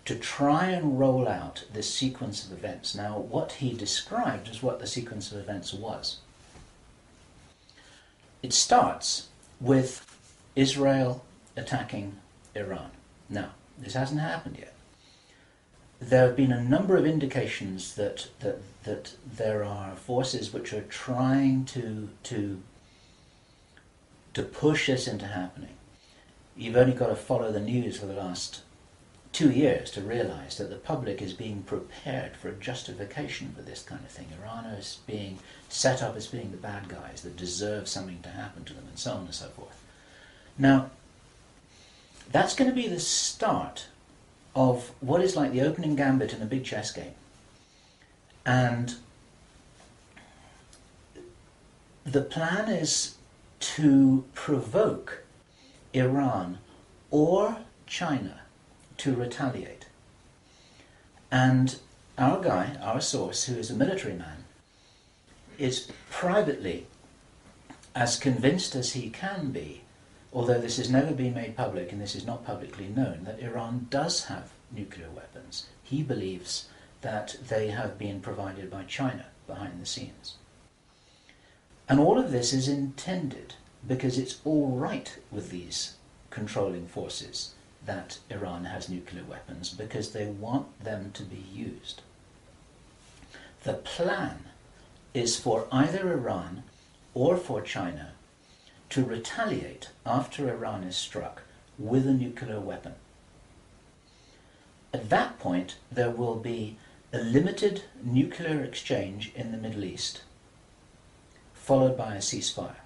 to try and roll out this sequence of events. Now, what he described is what the sequence of events was. It starts with Israel attacking Iran. Now, this hasn't happened yet. There have been a number of indications that there are forces which are trying to push this into happening. You've only got to follow the news for the last 2 years to realize that the public is being prepared for a justification for this kind of thing. Iran is being set up as being the bad guys that deserve something to happen to them, and so on and so forth. Now, that's going to be the start of what is like the opening gambit in a big chess game. And the plan is to provoke Iran or China to retaliate. And our guy, our source, who is a military man, is privately as convinced as he can be, although this has never been made public and this is not publicly known, that Iran does have nuclear weapons. He believes that they have been provided by China behind the scenes. And all of this is intended because it's all right with these controlling forces that Iran has nuclear weapons, because they want them to be used. The plan is for either Iran or for China to retaliate after Iran is struck with a nuclear weapon. At that point, there will be a limited nuclear exchange in the Middle East, followed by a ceasefire.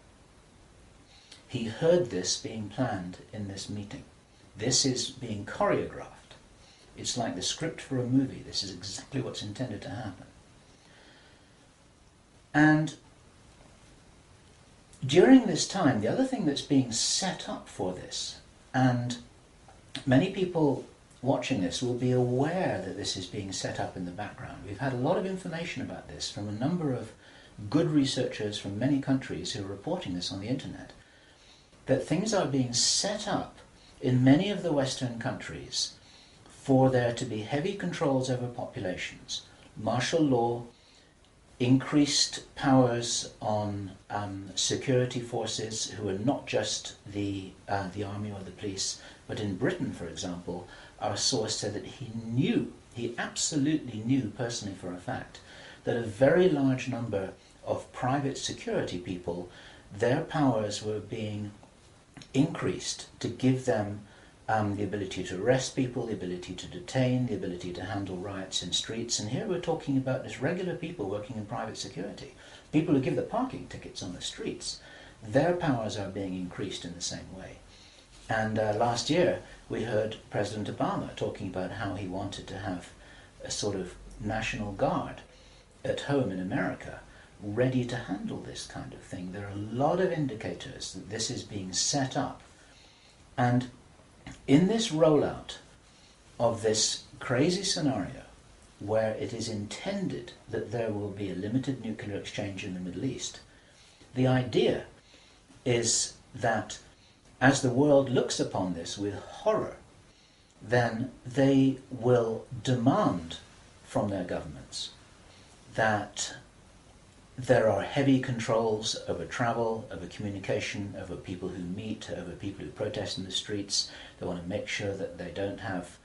He heard this being planned in this meeting. This is being choreographed. It's like the script for a movie. This is exactly what's intended to happen. And during this time, the other thing that's being set up for this, and many people watching this will be aware that this is being set up in the background. We've had a lot of information about this from a number of good researchers from many countries who are reporting this on the internet, that things are being set up in many of the Western countries for there to be heavy controls over populations, martial law, increased powers on security forces who are not just the army or the police, but in Britain, for example, our source said that he absolutely knew personally for a fact, that a very large number of private security people, their powers were being increased to give them the ability to arrest people, the ability to detain, the ability to handle riots in streets. And here we're talking about just regular people working in private security, people who give the parking tickets on the streets. Their powers are being increased in the same way. And last year we heard President Obama talking about how he wanted to have a sort of national guard at home in America ready to handle this kind of thing. There are a lot of indicators that this is being set up. And in this rollout of this crazy scenario, where it is intended that there will be a limited nuclear exchange in the Middle East, the idea is that as the world looks upon this with horror, then they will demand from their governments that there are heavy controls over travel, over communication, over people who meet, over people who protest in the streets. They want to make sure that they don't have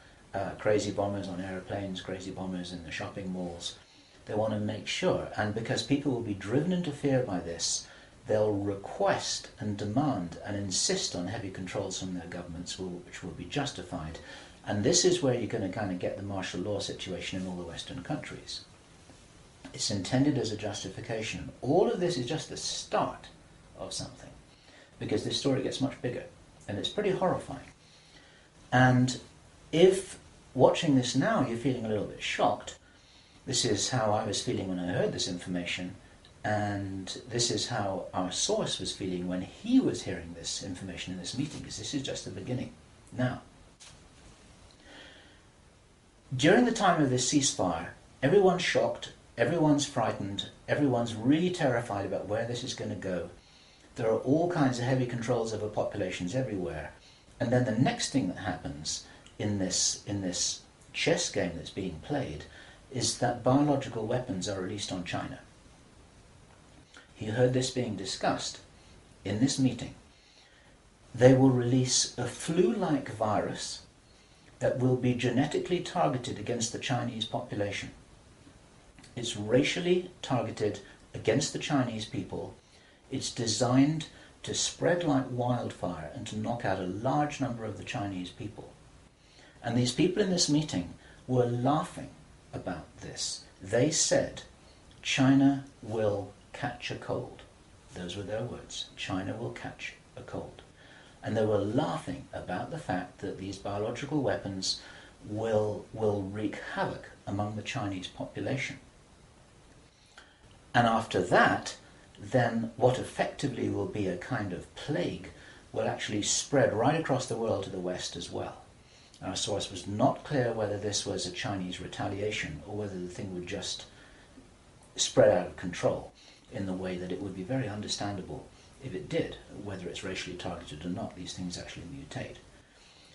crazy bombers on airplanes, crazy bombers in the shopping malls. They want to make sure, and because people will be driven into fear by this, they'll request and demand and insist on heavy controls from their governments, which will be justified. And this is where you're going to kind of get the martial law situation in all the Western countries. It's intended as a justification. All of this is just the start of something, because this story gets much bigger, and it's pretty horrifying. And if watching this now you're feeling a little bit shocked, this is how I was feeling when I heard this information, and this is how our source was feeling when he was hearing this information in this meeting, because this is just the beginning. Now, during the time of this ceasefire, everyone's shocked, everyone's frightened, everyone's really terrified about where this is going to go. There are all kinds of heavy controls over populations everywhere. And then the next thing that happens in this chess game that's being played is that biological weapons are released on China. He heard this being discussed in this meeting. They will release a flu-like virus that will be genetically targeted against the Chinese population. It's racially targeted against the Chinese people. It's designed to spread like wildfire and to knock out a large number of the Chinese people. And these people in this meeting were laughing about this. They said, China will catch a cold. Those were their words. China will catch a cold. And they were laughing about the fact that these biological weapons will wreak havoc among the Chinese population. And after that, then what effectively will be a kind of plague will actually spread right across the world to the West as well. Our source was not clear whether this was a Chinese retaliation or whether the thing would just spread out of control in the way that it would be very understandable if it did, whether it's racially targeted or not. These things actually mutate.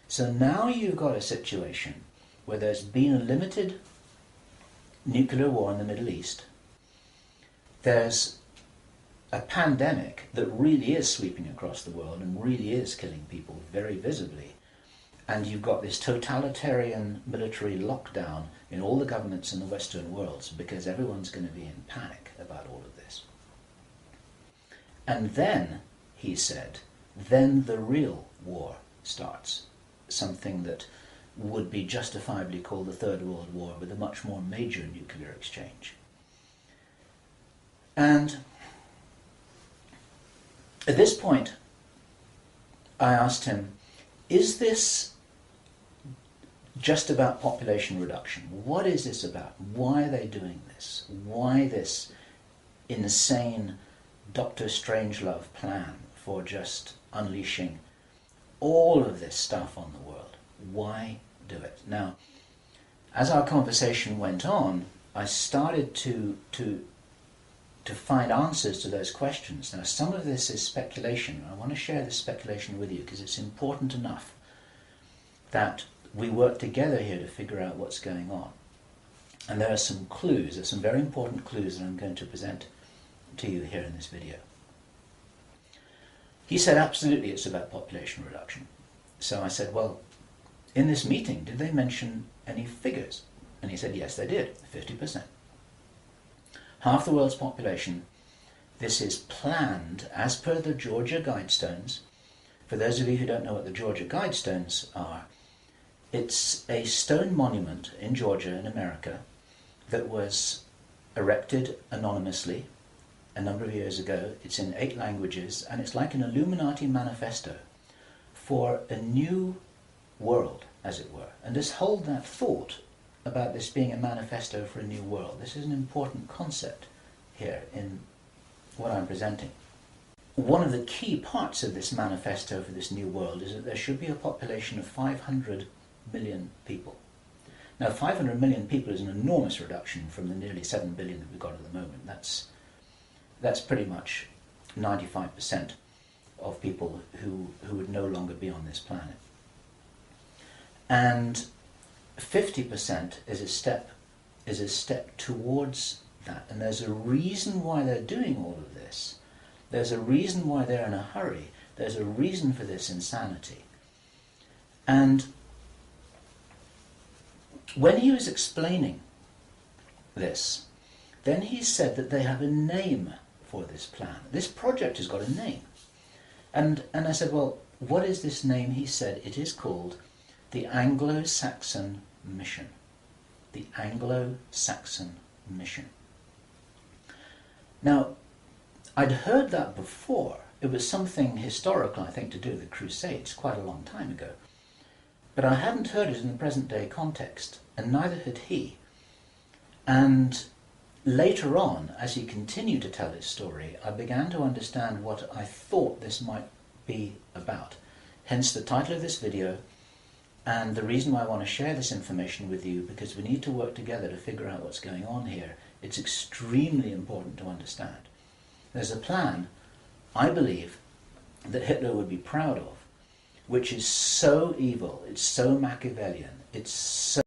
So now you've got a situation where there's been a limited nuclear war in the Middle East. There's a pandemic that really is sweeping across the world and really is killing people very visibly. And you've got this totalitarian military lockdown in all the governments in the Western world because everyone's going to be in panic about all of this. And then, he said, then the real war starts. Something that would be justifiably called the Third World War, with a much more major nuclear exchange. And at this point, I asked him, is this just about population reduction? What is this about? Why are they doing this? Why this insane Dr. Strangelove plan for just unleashing all of this stuff on the world? Why do it? Now, as our conversation went on, I started to find answers to those questions. Now, some of this is speculation. I want to share this speculation with you because it's important enough that we work together here to figure out what's going on. And there are some clues, there's some very important clues that I'm going to present to you here in this video. He said, absolutely, it's about population reduction. So I said, well, in this meeting, did they mention any figures? And he said, yes, they did, 50%. Half the world's population. This is planned as per the Georgia Guidestones. For those of you who don't know what the Georgia Guidestones are, it's a stone monument in Georgia in America that was erected anonymously a number of years ago. It's in 8 languages, and it's like an Illuminati manifesto for a new world, as it were. And just hold that thought about this being a manifesto for a new world. This is an important concept here in what I'm presenting. One of the key parts of this manifesto for this new world is that there should be a population of 500 million people. Now, 500 million people is an enormous reduction from the nearly 7 billion that we've got at the moment. That's pretty much 95% of people who would no longer be on this planet. And 50% is a step towards that. And there's a reason why they're doing all of this. There's a reason why they're in a hurry. There's a reason for this insanity. And when he was explaining this, then he said that they have a name for this plan. This project has got a name. And I said, well, what is this name? He said, it is called the Anglo-Saxon Mission. The Anglo-Saxon Mission. Now, I'd heard that before. It was something historical, I think, to do with the Crusades quite a long time ago. But I hadn't heard it in the present-day context, and neither had he. And later on, as he continued to tell his story, I began to understand what I thought this might be about. Hence the title of this video, and the reason why I want to share this information with you, because we need to work together to figure out what's going on here. It's extremely important to understand. There's a plan, I believe, that Hitler would be proud of, which is so evil, it's so Machiavellian, it's so